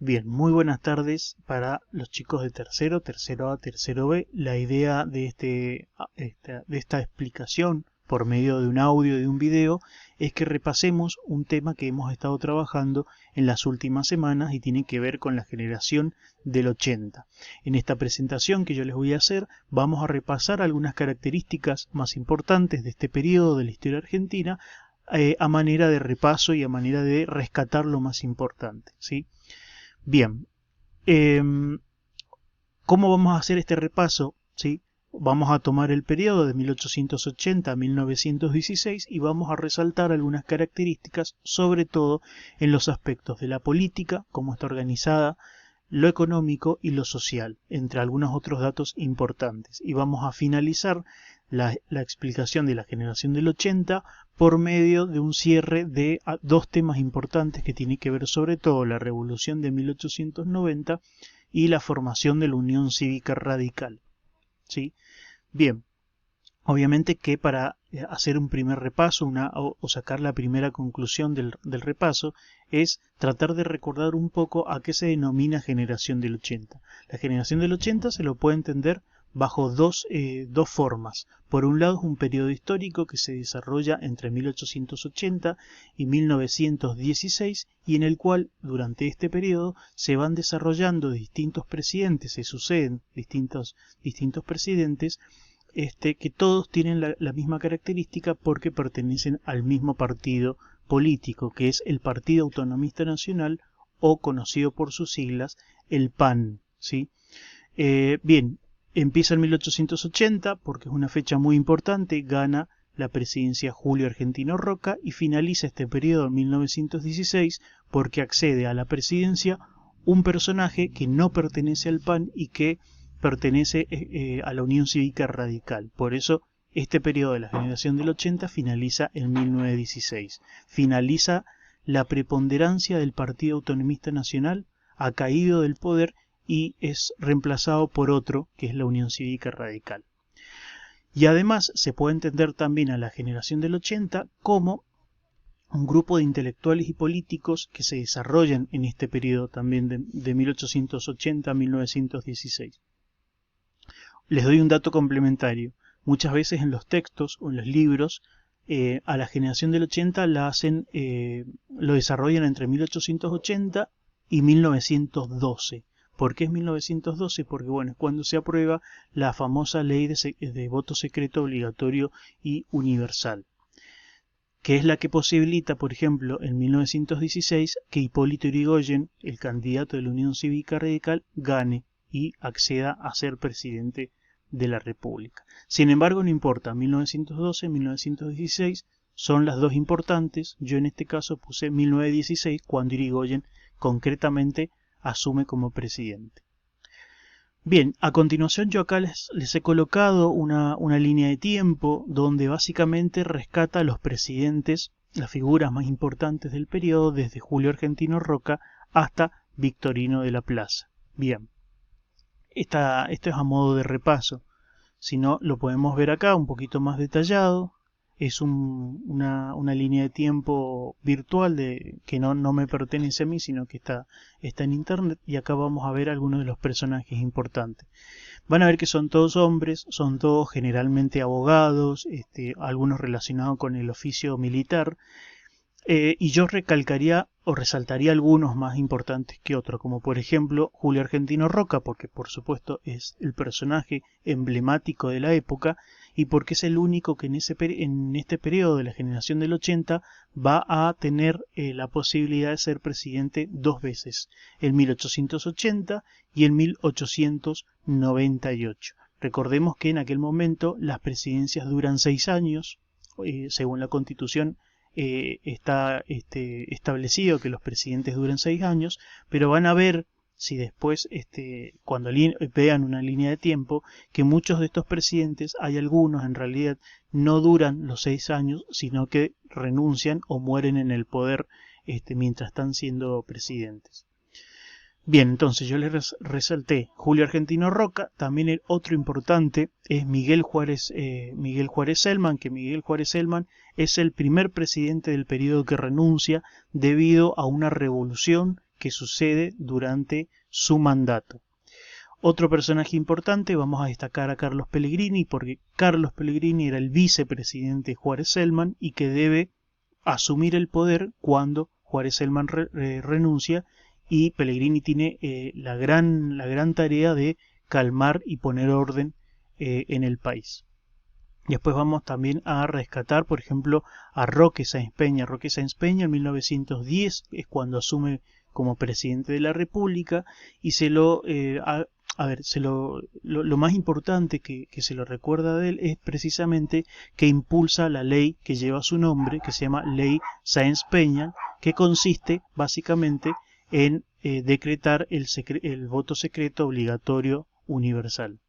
Bien, muy buenas tardes para los chicos de tercero A, tercero B. La idea de, de esta explicación por medio de un audio y de un video es que repasemos un tema que hemos estado trabajando en las últimas semanas y tiene que ver con la generación del 80. En esta presentación que yo les voy a hacer vamos a repasar algunas características más importantes de este periodo de la historia argentina a manera de repaso y a manera de rescatar lo más importante, ¿sí? Bien, ¿cómo vamos a hacer este repaso? ¿Sí? Vamos a tomar el periodo de 1880 a 1916 y vamos a resaltar algunas características, sobre todo en los aspectos de la política, cómo está organizada, lo económico y lo social, entre algunos otros datos importantes. Y vamos a finalizar la explicación de la generación del 80 por medio de un cierre de dos temas importantes que tienen que ver sobre todo la revolución de 1890 y la formación de la Unión Cívica Radical. ¿Sí? Bien, obviamente que para hacer un primer repaso o sacar la primera conclusión del repaso es tratar de recordar un poco a qué se denomina generación del 80. La generación del 80 se lo puede entender bajo dos formas. Por un lado es un periodo histórico que se desarrolla entre 1880 y 1916 y en el cual durante este periodo se van desarrollando distintos presidentes, se suceden distintos presidentes que todos tienen la misma característica porque pertenecen al mismo partido político, que es el Partido Autonomista Nacional o conocido por sus siglas, el PAN. ¿Sí? Bien, empieza en 1880 porque es una fecha muy importante, gana la presidencia Julio Argentino Roca y finaliza este periodo en 1916 porque accede a la presidencia un personaje que no pertenece al PAN y que pertenece a la Unión Cívica Radical. Por eso este periodo de la generación del 80 finaliza en 1916. Finaliza la preponderancia del Partido Autonomista Nacional, ha caído del poder y es reemplazado por otro que es la Unión Cívica Radical. Y además se puede entender también a la generación del 80 como un grupo de intelectuales y políticos que se desarrollan en este periodo también de 1880 a 1916. Les doy un dato complementario. Muchas veces en los textos o en los libros a la generación del 80 lo desarrollan entre 1880 y 1912. ¿Por qué es 1912? Porque bueno, es cuando se aprueba la famosa ley de voto secreto obligatorio y universal, que es la que posibilita, por ejemplo, en 1916 que Hipólito Yrigoyen, el candidato de la Unión Cívica Radical, gane y acceda a ser presidente de la República. Sin embargo, no importa, 1912 y 1916 son las dos importantes. Yo en este caso puse 1916 cuando Yrigoyen concretamente asume como presidente. Bien, a continuación yo acá les he colocado una línea de tiempo donde básicamente rescata a los presidentes, las figuras más importantes del periodo, desde Julio Argentino Roca hasta Victorino de la Plaza. Bien, esto es a modo de repaso. Si no, lo podemos ver acá un poquito más detallado. Es una línea de tiempo virtual que no me pertenece a mí, sino que está en internet. Y acá vamos a ver algunos de los personajes importantes. Van a ver que son todos hombres, son todos generalmente abogados, algunos relacionados con el oficio militar. Y yo recalcaría o resaltaría algunos más importantes que otros, como por ejemplo Julio Argentino Roca, porque por supuesto es el personaje emblemático de la época y porque es el único que en este periodo de la generación del 80 va a tener la posibilidad de ser presidente dos veces, en 1880 y en 1898. Recordemos que en aquel momento las presidencias duran 6 años, según la Constitución. Está establecido que los presidentes duren 6 años, pero van a ver si después, cuando vean una línea de tiempo, que muchos de estos presidentes, hay algunos en realidad, no duran los 6 años, sino que renuncian o mueren en el poder mientras están siendo presidentes. Bien, entonces yo les resalté Julio Argentino Roca, también el otro importante es Miguel Juárez Celman, que Miguel Juárez Celman es el primer presidente del periodo que renuncia debido a una revolución que sucede durante su mandato. Otro personaje importante, vamos a destacar a Carlos Pellegrini, porque Carlos Pellegrini era el vicepresidente de Juárez Celman y que debe asumir el poder cuando Juárez Celman renuncia, y Pellegrini tiene la gran tarea de calmar y poner orden en el país. Después vamos también a rescatar, por ejemplo, a Roque Sáenz Peña. Roque Sáenz Peña en 1910 es cuando asume como presidente de la República y lo más importante que se lo recuerda de él es precisamente que impulsa la ley que lleva su nombre, que se llama Ley Sáenz Peña, que consiste básicamente en decretar el voto secreto obligatorio universal.